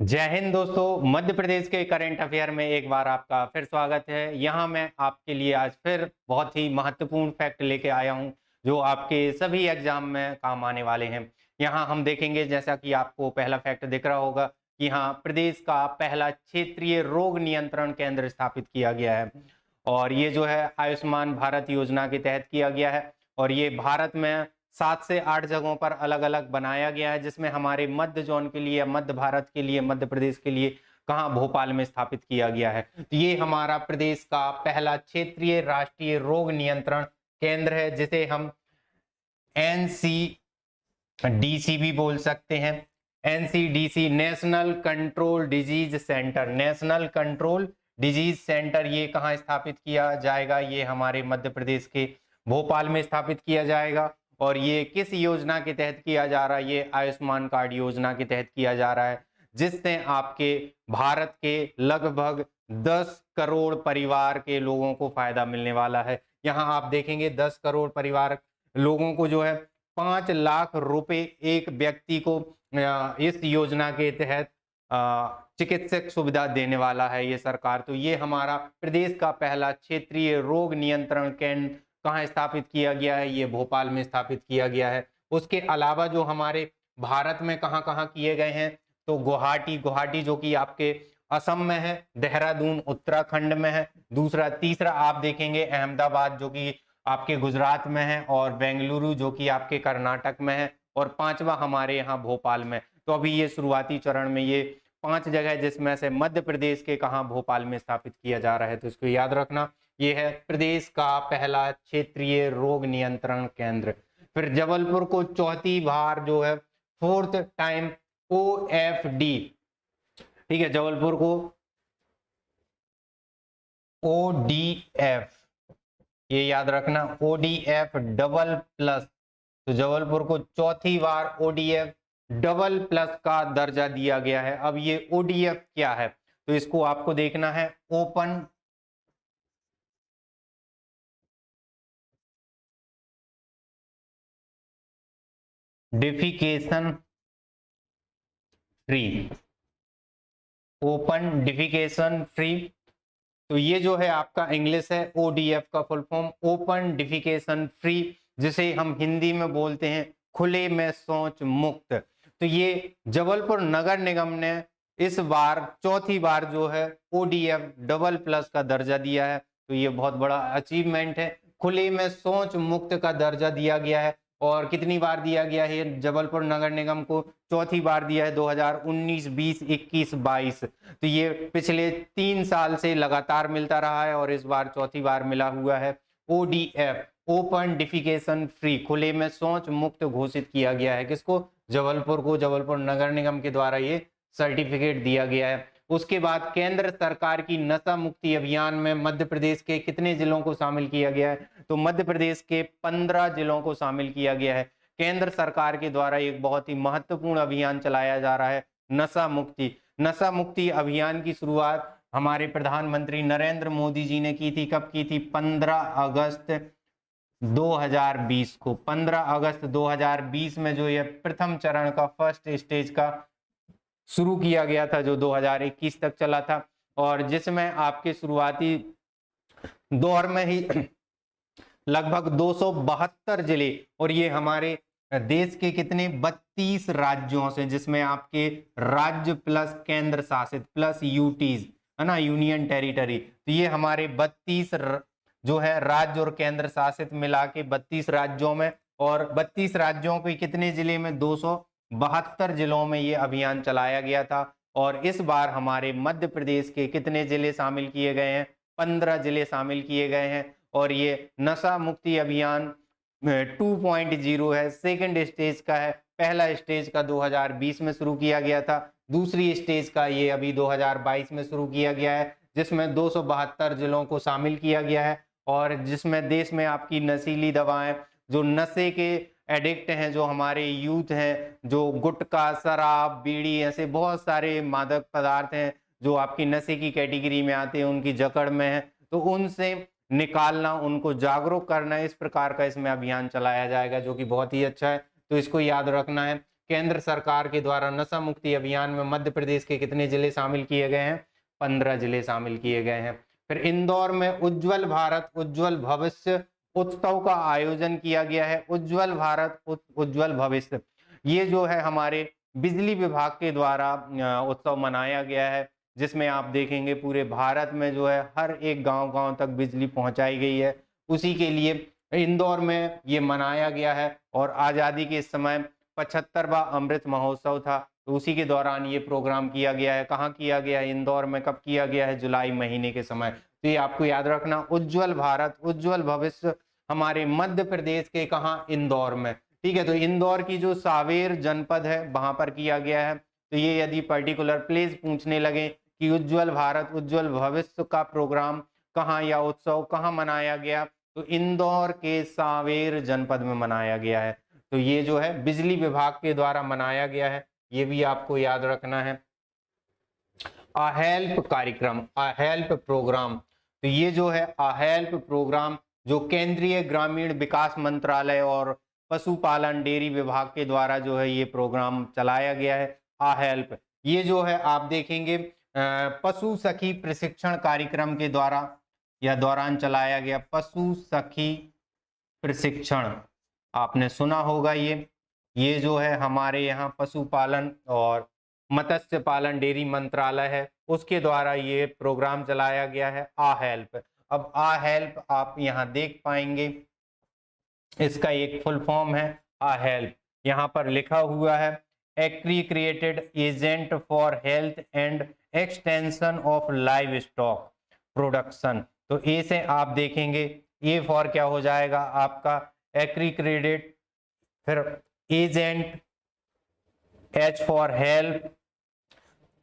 जय हिंद दोस्तों। मध्य प्रदेश के करंट अफेयर में एक बार आपका फिर स्वागत है। यहाँ मैं आपके लिए आज फिर बहुत ही महत्वपूर्ण फैक्ट लेके आया हूँ जो आपके सभी एग्जाम में काम आने वाले हैं। यहाँ हम देखेंगे, जैसा कि आपको पहला फैक्ट दिख रहा होगा कि हाँ, प्रदेश का पहला क्षेत्रीय रोग नियंत्रण केंद्र स्थापित किया गया है और ये जो है आयुष्मान भारत योजना के तहत किया गया है और ये भारत में 7 से 8 जगहों पर अलग-अलग बनाया गया है, जिसमें हमारे मध्य जोन के लिए, मध्य भारत के लिए, मध्य प्रदेश के लिए कहाँ भोपाल में स्थापित किया गया है। तो ये हमारा प्रदेश का पहला क्षेत्रीय राष्ट्रीय रोग नियंत्रण केंद्र है, जिसे हम एनसीडीसी भी बोल सकते हैं। NCDC national control disease centre, national control disease centre ये कहाँ स्थापित किया जाएगा? ये हमारे मध्य प्रदेश के भोपाल में स्थापित किया जाएगा। और ये किस योजना के तहत किया जा रहा है? ये आयुष्मान कार्ड योजना के तहत किया जा रहा है, जिससे आपके भारत के लगभग 10 करोड़ परिवार के लोगों को फायदा मिलने वाला है। यहाँ आप देखेंगे 10 करोड़ परिवार लोगों को जो है 5 लाख रुपए एक व्यक्ति को इस योजना के तहत चिकित्सक सुविधा देने वाला है ये सरकार। तो ये हमारा प्रदेश का पहला क्षेत्रीय रोग नियंत्रण केंद्र कहाँ स्थापित किया गया है? ये भोपाल में स्थापित किया गया है। उसके अलावा जो हमारे भारत में कहाँ कहाँ किए गए हैं, तो गुवाहाटी जो कि आपके असम में है, देहरादून उत्तराखंड में है, दूसरा तीसरा आप देखेंगे अहमदाबाद जो कि आपके गुजरात में है, और बेंगलुरु जो कि आपके कर्नाटक में है, और पांचवा हमारे यहाँ भोपाल में। तो अभी ये शुरुआती चरण में ये 5 जगह, जिसमें से मध्य प्रदेश के कहाँ भोपाल में स्थापित किया जा रहा है, तो इसको याद रखना। ये है प्रदेश का पहला क्षेत्रीय रोग नियंत्रण केंद्र। फिर जबलपुर को चौथी बार जो है, फोर्थ टाइम ओएफडी, ठीक है, जबलपुर को ओडीएफ, ये याद रखना, ओडीएफ डबल प्लस। तो जबलपुर को चौथी बार ओडीएफ डबल प्लस का दर्जा दिया गया है। अब ये ओडीएफ क्या है, तो इसको आपको देखना है, open defecation free, open defecation free. तो ये जो है आपका इंग्लिश है, ओडीएफ का full form open defecation free, जिसे हम हिंदी में बोलते हैं खुले में शौच मुक्त। तो ये जबलपुर नगर निगम ने इस बार चौथी बार जो है ओडीएफ डबल प्लस का दर्जा दिया है। तो ये बहुत बड़ा अचीवमेंट है, खुले में शौच मुक्त का दर्जा दिया गया है। और कितनी बार दिया गया है जबलपुर नगर निगम को? चौथी बार दिया है, 2019, 20, 21, 22। तो ये पिछले 3 साल से लगातार मिलता रहा है और इस बार चौथी बार मिला हुआ है। ओडीएफ ओपन डिफिकेशन फ्री, खुले में शौच मुक्त घोषित किया गया है। किसको? जबलपुर को, जबलपुर नगर निगम के द्वारा ये सर्टिफिकेट दिया गया है। उसके बाद केंद्र सरकार की नशा मुक्ति अभियान में मध्य प्रदेश के कितने जिलों को शामिल किया गया है? तो मध्य प्रदेश के 15 जिलों को शामिल किया गया है। केंद्र सरकार के द्वारा एक बहुत ही महत्वपूर्ण अभियान चलाया जा रहा है, नशा मुक्ति। नशा मुक्ति अभियान की शुरुआत हमारे प्रधानमंत्री नरेंद्र मोदी जी ने की थी। कब की थी? 15 अगस्त 2020 को। 15 अगस्त 2020 में जो ये प्रथम चरण का फर्स्ट स्टेज का शुरू किया गया था, जो 2021 तक चला था, और जिसमें आपके शुरुआती दौर में ही लगभग 272 जिले, और ये हमारे देश के कितने 32 राज्यों से, जिसमें आपके राज्य प्लस केंद्र शासित प्लस यूटीज है ना, यूनियन टेरिटरी। तो ये हमारे 32 जो है राज्य और केंद्र शासित मिला के 32 राज्यों में, और 32 राज्यों के कितने जिले में? 272 जिलों में ये अभियान चलाया गया था। और इस बार हमारे मध्य प्रदेश के कितने जिले शामिल किए गए हैं? 15 जिले शामिल किए गए हैं। और ये नशा मुक्ति अभियान 2.0 है, सेकंड स्टेज का है। पहला स्टेज का 2020 में शुरू किया गया था, दूसरी स्टेज का ये अभी 2022 में शुरू किया गया है, जिसमें 272 जिलों को शामिल किया गया है। और जिसमें देश में आपकी नशीली दवाएं, जो नशे के एडिक्ट हैं, जो हमारे यूथ हैं, जो गुटखा, शराब, बीड़ी, ऐसे बहुत सारे मादक पदार्थ हैं जो आपकी नशे की कैटेगरी में आते हैं, उनकी जकड़ में है, तो उनसे निकालना, उनको जागरूक करना, इस प्रकार का इसमें अभियान चलाया जाएगा, जो कि बहुत ही अच्छा है। तो इसको याद रखना है केंद्र सरकार के द्वारा नशा मुक्ति अभियान में मध्य प्रदेश के कितने जिले शामिल किए गए हैं? 15 जिले शामिल किए गए हैं। फिर इंदौर में उज्जवल भारत उज्जवल भविष्य उत्सव का आयोजन किया गया है। उज्जवल भारत उज्जवल भविष्य, ये जो है हमारे बिजली विभाग के द्वारा उत्सव मनाया गया है, जिसमें आप देखेंगे पूरे भारत में जो है हर एक गांव-गांव तक बिजली पहुंचाई गई है। उसी के लिए इंदौर में ये मनाया गया है। और आज़ादी के समय 75वां अमृत महोत्सव था, तो उसी के दौरान ये प्रोग्राम किया गया है। कहाँ किया गया है? इंदौर में। कब किया गया है? जुलाई महीने के समय। तो ये आपको याद रखना, उज्जवल भारत उज्जवल भविष्य हमारे मध्य प्रदेश के कहाँ? इंदौर में। ठीक है, तो इंदौर की जो सांवेर जनपद है वहां पर किया गया है। तो ये यदि पर्टिकुलर प्लेस पूछने लगे कि उज्जवल भारत उज्जवल भविष्य का प्रोग्राम कहाँ या उत्सव कहाँ मनाया गया, तो इंदौर के सांवेर जनपद में मनाया गया है। तो ये जो है बिजली विभाग के द्वारा मनाया गया है, ये भी आपको याद रखना है। अहेल्प कार्यक्रम, अहेल्प प्रोग्राम, तो ये जो है अहेल्प प्रोग्राम जो केंद्रीय ग्रामीण विकास मंत्रालय और पशुपालन डेयरी विभाग के द्वारा जो है ये प्रोग्राम चलाया गया है। अहेल्प, ये जो है आप देखेंगे पशु सखी प्रशिक्षण कार्यक्रम के द्वारा या दौरान चलाया गया। पशु सखी प्रशिक्षण आपने सुना होगा। ये जो है हमारे यहाँ पशुपालन और मत्स्य पालन डेयरी मंत्रालय है, उसके द्वारा ये प्रोग्राम चलाया गया है। आ हेल्प, अब आ हेल्प आप यहाँ देख पाएंगे, इसका एक फुल फॉर्म है आ हेल्प। यहाँ पर लिखा हुआ है accredited agent for health and extension of livestock production. तो ए से आप देखेंगे, ए फॉर क्या हो जाएगा आपका? एक्रीक्रेडिट, फिर agent, H for help,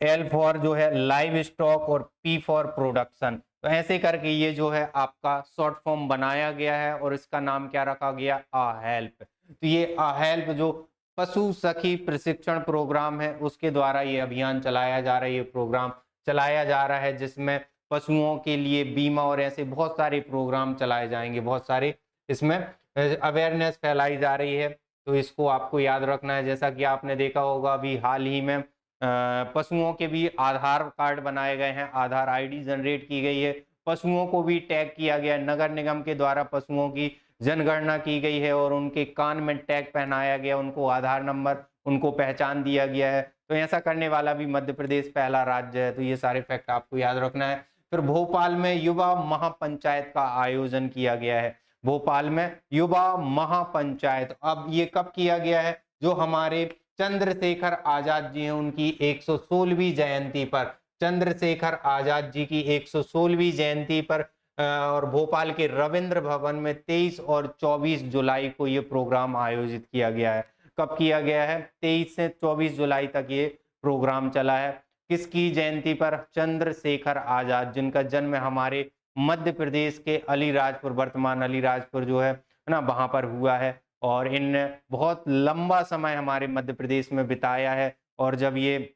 L for जो है लाइव स्टॉक और पी फॉर प्रोडक्शन। तो ऐसे करके ये जो है आपका शॉर्ट फॉर्म बनाया गया है और इसका नाम क्या रखा गया? आ हेल्प। तो ये आ हेल्प जो पशु सखी प्रशिक्षण प्रोग्राम है उसके द्वारा ये अभियान चलाया जा रहा है, ये प्रोग्राम चलाया जा रहा है, जिसमें पशुओं के लिए बीमा और ऐसे बहुत सारे प्रोग्राम चलाए जाएंगे, बहुत सारे इसमें अवेयरनेस फैलाई जा रही है। तो इसको आपको याद रखना है। जैसा कि आपने देखा होगा अभी हाल ही में पशुओं के भी आधार कार्ड बनाए गए हैं, आधार आईडी जनरेट की गई है, पशुओं को भी टैग किया गया है। नगर निगम के द्वारा पशुओं की जनगणना की गई है और उनके कान में टैग पहनाया गया, उनको आधार नंबर, उनको पहचान दिया गया है। तो ऐसा करने वाला भी मध्य प्रदेश पहला राज्य है। तो ये सारे फैक्ट आपको याद रखना है। फिर भोपाल में युवा महापंचायत का आयोजन किया गया है। भोपाल में युवा महापंचायत, अब ये कब किया गया है? जो हमारे चंद्रशेखर आजाद जी हैं उनकी 116वीं जयंती पर, चंद्रशेखर आजाद जी की 116वीं जयंती पर और भोपाल के रविंद्र भवन में 23 और 24 जुलाई को ये प्रोग्राम आयोजित किया गया है। कब किया गया है? 23 से 24 जुलाई तक ये प्रोग्राम चला है। किसकी जयंती पर? चंद्रशेखर आजाद, जिनका जन्म हमारे मध्य प्रदेश के अलीराजपुर, वर्तमान अलीराजपुर जो है ना, वहां पर हुआ है। और इनने बहुत लंबा समय हमारे मध्य प्रदेश में बिताया है। और जब ये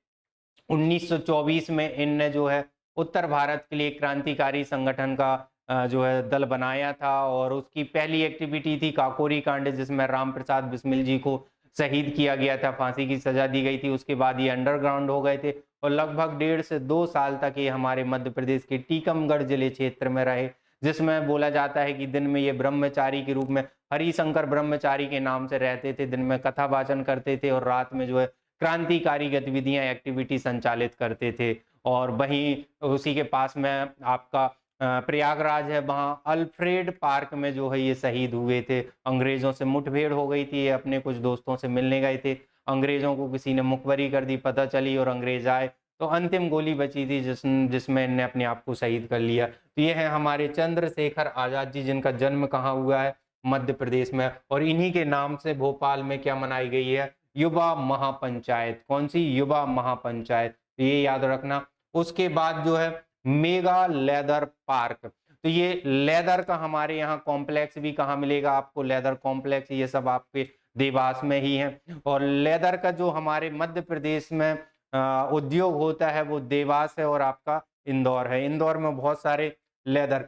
1924 में इनने जो है उत्तर भारत के लिए क्रांतिकारी संगठन का जो है दल बनाया था और उसकी पहली एक्टिविटी थी काकोरी कांड, जिसमें राम प्रसाद बिस्मिल जी को शहीद किया गया था, फांसी की सजा दी गई थी। उसके बाद ये अंडरग्राउंड हो गए थे और लगभग 1.5 से 2 साल तक ये हमारे मध्य प्रदेश के टीकमगढ़ जिले क्षेत्र में रहे, जिसमें बोला जाता है कि दिन में ये ब्रह्मचारी के रूप में हरिशंकर ब्रह्मचारी के नाम से रहते थे, दिन में कथा वाचन करते थे और रात में जो है क्रांतिकारी गतिविधियां एक्टिविटी संचालित करते थे। और वहीं उसी के पास में आपका प्रयागराज है, वहां अल्फ्रेड पार्क में जो है ये शहीद हुए थे। अंग्रेजों से मुठभेड़ हो गई थी, ये अपने कुछ दोस्तों से मिलने गए थे, अंग्रेजों को किसी ने मुखबरी कर दी, पता चली और अंग्रेज आए तो अंतिम गोली बची थी जिसमें इन्हें अपने आप को शहीद कर लिया। तो ये है हमारे चंद्रशेखर आजाद जी, जिनका जन्म कहाँ हुआ है? मध्य प्रदेश में। और इन्हीं के नाम से भोपाल में क्या मनाई गई है? युवा महापंचायत। कौन सी? युवा महापंचायत, तो ये याद रखना। उसके बाद जो है मेगा लेदर पार्क, तो ये लेदर का हमारे यहाँ कॉम्प्लेक्स भी कहाँ मिलेगा आपको? लेदर कॉम्प्लेक्स, ये सब आपके देवास में ही है। और लेदर का जो हमारे मध्य प्रदेश में उद्योग होता है वो देवास है और आपका इंदौर है। इंदौर में बहुत सारे लेदर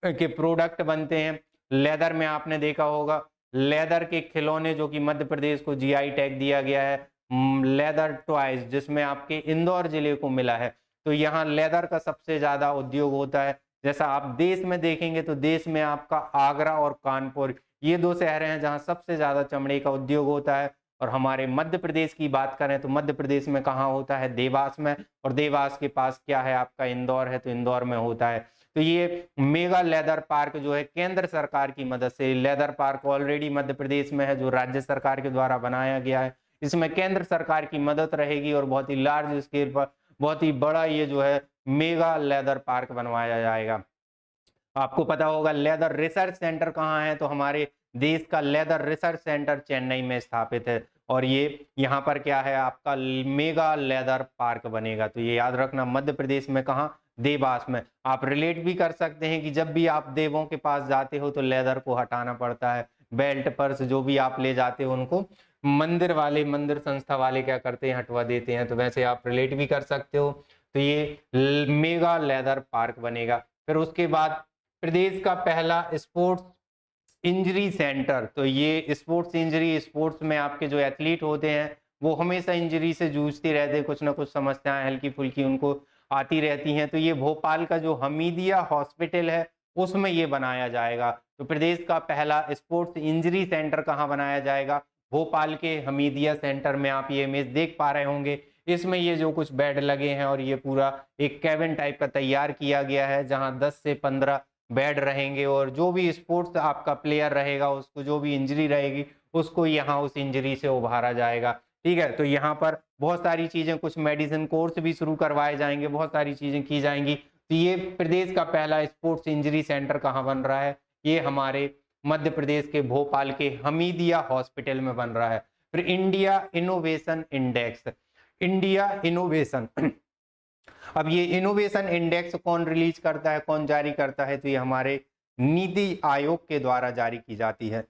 के प्रोडक्ट बनते हैं। लेदर में आपने देखा होगा लेदर के खिलौने, जो कि मध्य प्रदेश को जीआई टैग दिया गया है, लेदर टॉयज, जिसमें आपके इंदौर जिले को मिला है। तो यहाँ लेदर का सबसे ज्यादा उद्योग होता है। जैसा आप देश में देखेंगे तो देश में आपका आगरा और कानपुर ये दो शहर हैं जहाँ सबसे ज्यादा चमड़े का उद्योग होता है। और हमारे मध्य प्रदेश की बात करें तो मध्य प्रदेश में कहाँ होता है, देवास में, और देवास के पास क्या है आपका, इंदौर है, तो इंदौर में होता है। तो ये मेगा लेदर पार्क जो है केंद्र सरकार की मदद से, leather park already Madhya Pradesh में है जो राज्य सरकार के द्वारा बनाया गया है, इसमें केंद्र सरकार की मदद रहेगी और बहुत ही लार्ज स्केल पर बहुत ही बड़ा ये जो है मेगा लेदर पार्क बनवाया जाएगा। आपको पता होगा लेदर रिसर्च सेंटर कहाँ है, तो हमारे देश का लेदर रिसर्च सेंटर चेन्नई में स्थापित है। और ये यहाँ पर क्या है आपका मेगा लेदर पार्क बनेगा। तो ये याद रखना, मध्य प्रदेश में कहाँ, देवास में। आप रिलेट भी कर सकते हैं कि जब भी आप देवों के पास जाते हो तो लेदर को हटाना पड़ता है, बेल्ट पर्स जो भी आप ले जाते हो उनको मंदिर वाले, मंदिर संस्था वाले क्या करते हैं, हटवा देते हैं। तो वैसे आप रिलेट भी कर सकते हो। तो ये मेगा लेदर पार्क बनेगा। फिर उसके बाद प्रदेश का पहला स्पोर्ट्स इंजरी सेंटर। तो ये स्पोर्ट्स इंजरी, स्पोर्ट्स में आपके जो एथलीट होते हैं वो हमेशा इंजरी से जूझते रहते हैं, कुछ ना कुछ समस्याएं हल्की फुल्की उनको आती रहती हैं। तो ये भोपाल का जो हमीदिया हॉस्पिटल है उसमें ये बनाया जाएगा। तो प्रदेश का पहला स्पोर्ट्स इंजरी सेंटर कहाँ बनाया जाएगा, भोपाल के हमीदिया सेंटर में। आप ये इमेज देख पा रहे होंगे, इसमें ये जो कुछ बेड लगे हैं और ये पूरा एक कैबिन टाइप का तैयार किया गया है जहां 10 से 15 बेड रहेंगे और जो भी स्पोर्ट्स आपका प्लेयर रहेगा उसको जो भी इंजरी रहेगी उसको यहाँ उस इंजरी से उभारा जाएगा। ठीक है, तो यहाँ पर बहुत सारी चीजें, कुछ मेडिसिन कोर्स भी शुरू करवाए जाएंगे, बहुत सारी चीजें की जाएंगी। तो ये प्रदेश का पहला स्पोर्ट्स इंजरी सेंटर कहाँ बन रहा है, ये हमारे मध्य प्रदेश के भोपाल के हमीदिया हॉस्पिटल में बन रहा है। फिर India innovation index, India innovation अब ये इनोवेशन इंडेक्स कौन रिलीज करता है, कौन जारी करता है, तो ये हमारे नीति आयोग के द्वारा जारी की जाती है।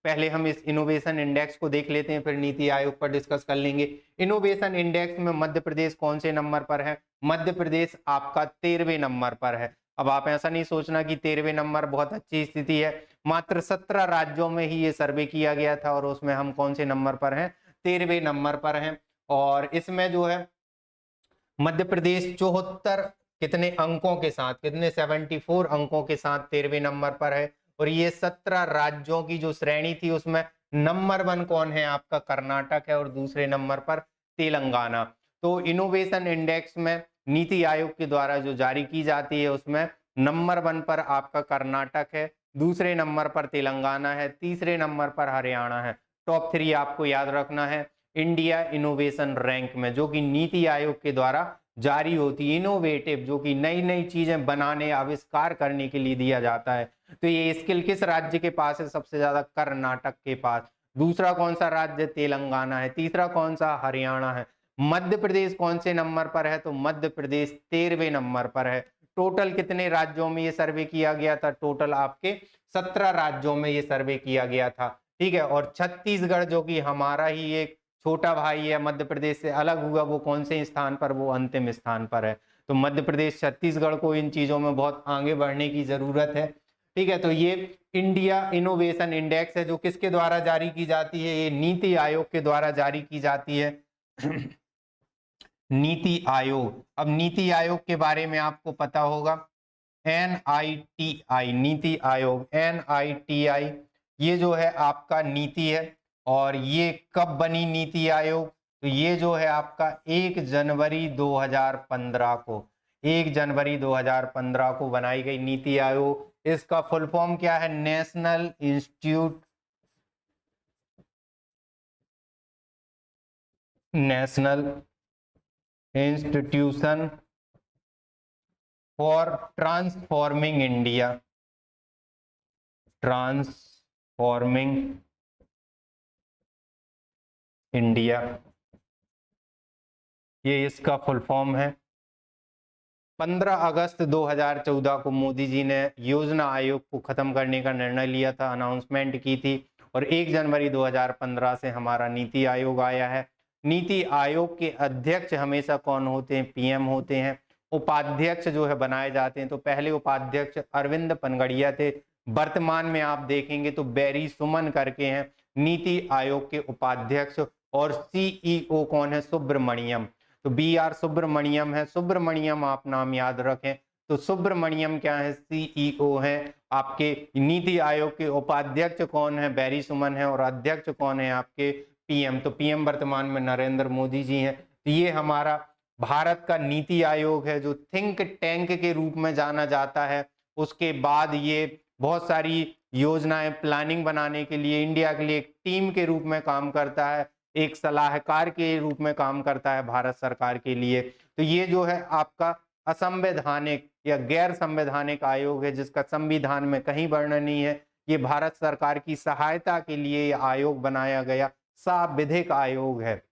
पहले हम इस इनोवेशन इंडेक्स को देख लेते हैं, फिर नीति आयोग पर डिस्कस कर लेंगे। इनोवेशन इंडेक्स में मध्य प्रदेश कौन से नंबर पर है, मध्य प्रदेश आपका 13वें नंबर पर है। अब आप ऐसा नहीं सोचना कि 13वें नंबर बहुत अच्छी स्थिति है, मात्र 17 राज्यों में ही ये सर्वे किया गया था और उसमें हम कौन से नंबर पर हैं, 13वें नंबर पर हैं। और इसमें जो है मध्य प्रदेश 74 कितने अंकों के साथ, कितने 74 अंकों के साथ 13वें नंबर पर है। और ये 17 राज्यों की जो श्रेणी थी उसमें नंबर 1 कौन है आपका, कर्नाटक है, और दूसरे नंबर पर तेलंगाना। तो इनोवेशन इंडेक्स में नीति आयोग के द्वारा जो जारी की जाती है उसमें नंबर 1 पर आपका कर्नाटक है, दूसरे नंबर पर तेलंगाना है, तीसरे नंबर पर हरियाणा है। टॉप 3 आपको याद रखना है इंडिया इनोवेशन रैंक में, जो कि नीति आयोग के द्वारा जारी होती है। इनोवेटिव, जो कि नई नई चीजें बनाने, आविष्कार करने के लिए दिया जाता है। तो ये स्किल किस राज्य के पास है, सबसे ज्यादा कर्नाटक के पास। दूसरा कौन सा राज्य, तेलंगाना है। तीसरा कौन सा, हरियाणा है। मध्य प्रदेश कौन से नंबर पर है, तो मध्य प्रदेश 13वें नंबर पर है। टोटल कितने राज्यों में ये सर्वे किया गया था, टोटल आपके 17 राज्यों में ये सर्वे किया गया था। ठीक है, और छत्तीसगढ़ जो कि हमारा ही एक छोटा भाई है, मध्य प्रदेश से अलग हुआ, वो कौन से स्थान पर, वो अंतिम स्थान पर है। तो मध्य प्रदेश छत्तीसगढ़ को इन चीजों में बहुत आगे बढ़ने की जरूरत है। ठीक है, तो ये इंडिया इनोवेशन इंडेक्स है जो किसके द्वारा जारी की जाती है, ये नीति आयोग के द्वारा जारी की जाती है। नीति आयोग, अब नीति आयोग के बारे में आपको पता होगा, NITI, नीति आयोग, NITI, ये जो है आपका नीति है। और ये कब बनी नीति आयोग, तो ये जो है आपका 1 जनवरी 2015 को, 1 जनवरी 2015 को बनाई गई नीति आयोग। इसका फुल फॉर्म क्या है, national institution for transforming India, transforming India, ये इसका फुल फॉर्म है। 15 अगस्त 2014 को मोदी जी ने योजना आयोग को खत्म करने का निर्णय लिया था, अनाउंसमेंट की थी। और 1 जनवरी 2015 से हमारा नीति आयोग आया है। नीति आयोग के अध्यक्ष हमेशा कौन होते हैं, PM होते हैं। उपाध्यक्ष जो है बनाए जाते हैं, तो पहले उपाध्यक्ष अरविंद पनगड़िया थे, वर्तमान में आप देखेंगे तो बैरी सुमन करके हैं नीति आयोग के उपाध्यक्ष। और CEO कौन है? सुब्रमण्यम। तो BR सुब्रमण्यम है। सुब्रमण्यम आप नाम याद रखें। तो सुब्रमण्यम क्या है? CEO है। आपके नीति आयोग के उपाध्यक्ष कौन है? बैरी सुमन है। और अध्यक्ष कौन है आपके? PM। तो PM वर्तमान में नरेंद्र मोदी जी हैं। तो ये हमारा भारत का नीति आयोग है, जो थिंक टैंक के रूप में जाना जाता है। उसके बाद ये बहुत सारी योजनाएं, प्लानिंग बनाने के लिए इंडिया के लिए एक टीम के रूप में काम करता है, एक सलाहकार के रूप में काम करता है भारत सरकार के लिए। तो ये जो है आपका असंवैधानिक या गैर संवैधानिक आयोग है, जिसका संविधान में कहीं वर्णन नहीं है। ये भारत सरकार की सहायता के लिए ये आयोग बनाया गया सांविधिक आयोग है,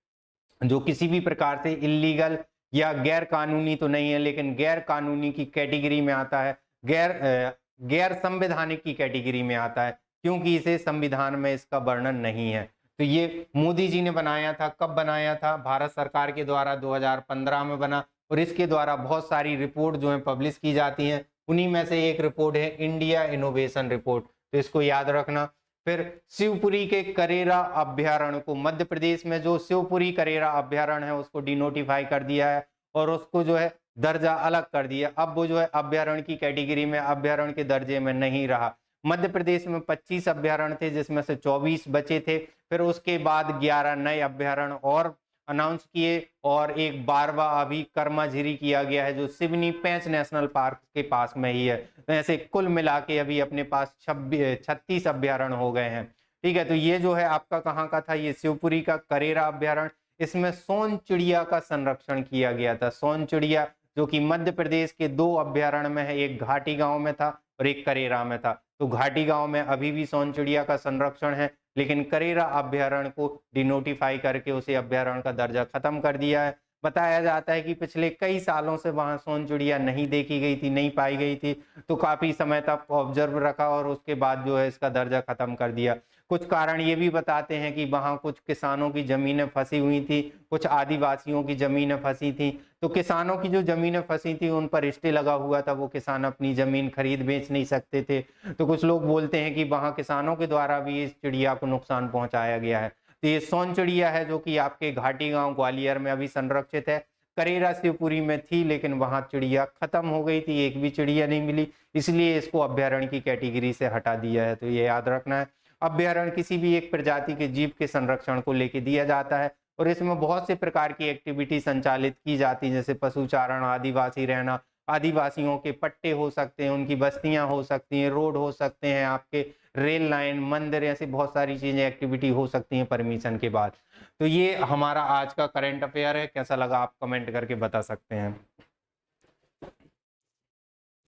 जो किसी भी प्रकार से इलीगल या गैर कानूनी तो नहीं है, लेकिन गैर कानूनी की कैटेगरी में आता है, गैर संवैधानिक की कैटेगरी में आता है, क्योंकि इसे संविधान में इसका वर्णन नहीं है। तो ये मोदी जी ने बनाया था। कब बनाया था? भारत सरकार के द्वारा 2015 में बना। और इसके द्वारा बहुत सारी रिपोर्ट जो है पब्लिश की जाती हैं। उन्हीं में से एक रिपोर्ट है इंडिया इनोवेशन रिपोर्ट। तो इसको याद रखना। फिर शिवपुरी के करेरा अभ्यारण्य को, मध्य प्रदेश में जो शिवपुरी करेरा अभ्यारण्य है उसको डिनोटिफाई कर दिया है और उसको जो है दर्जा अलग कर दिया। अब वो जो है अभ्यारण्य की कैटेगरी में, अभ्यारण्य के दर्जे में नहीं रहा। मध्य प्रदेश में 25 अभ्यारण्य थे, जिसमें से 24 बचे थे। फिर उसके बाद 11 नए अभ्यारण्य और अनाउंस किए और एक 12वां अभी कर्माझिरी किया गया है, जो सिवनी पेंच नेशनल पार्क के पास में ही है। तो ऐसे कुल मिला के अभी अपने पास 36 अभ्यारण्य हो गए हैं। ठीक है, तो ये जो है आपका कहाँ का था? ये शिवपुरी का करेरा अभ्यारण्य। इसमें सोन चिड़िया का संरक्षण किया गया था। सोन चिड़िया जो कि मध्य प्रदेश के 2 अभ्यारण्य में है, एक घाटी गांव में था और एक करेरा में था। तो घाटी गांव में अभी भी सोन चिड़िया का संरक्षण है, लेकिन करेरा अभ्यारण्य को डिनोटिफाई करके उसे अभ्यारण्य का दर्जा खत्म कर दिया है। बताया जाता है कि पिछले कई सालों से वहां सोन चिड़िया नहीं देखी गई थी, नहीं पाई गई थी, तो काफी समय तक ऑब्जर्व रखा और उसके बाद जो है इसका दर्जा खत्म कर दिया। कुछ कारण ये भी बताते हैं कि वहां कुछ किसानों की जमीनें फंसी हुई थी, कुछ आदिवासियों की जमीनें फंसी थी। तो किसानों की जो जमीनें फंसी थी उन पर स्टे लगा हुआ था, वो किसान अपनी जमीन खरीद बेच नहीं सकते थे। तो कुछ लोग बोलते हैं कि वहां किसानों के द्वारा भी इस चिड़िया को नुकसान पहुंचाया गया है। तो ये सोन चिड़िया है, जो कि आपके घाटी गांव ग्वालियर में अभी संरक्षित है। करेरा शिवपुरी में थी, लेकिन वहां चिड़िया खत्म हो गई थी, एक भी चिड़िया नहीं मिली, इसलिए इसको अभ्यारण्य की कैटेगरी से हटा दिया है। तो ये याद रखना है। अभ्यारण्य किसी भी एक प्रजाति के जीव के संरक्षण को लेके दिया जाता है और इसमें बहुत से प्रकार की एक्टिविटी संचालित की जाती है, जैसे पशुचारण, आदिवासी रहना, आदिवासियों के पट्टे हो सकते हैं, उनकी बस्तियां हो सकती हैं, रोड हो सकते हैं, आपके रेल लाइन, मंदिर, ऐसी बहुत सारी चीजें, एक्टिविटी हो सकती हैं परमिशन के बाद। तो ये हमारा आज का करंट अफेयर है। कैसा लगा आप कमेंट करके बता सकते हैं।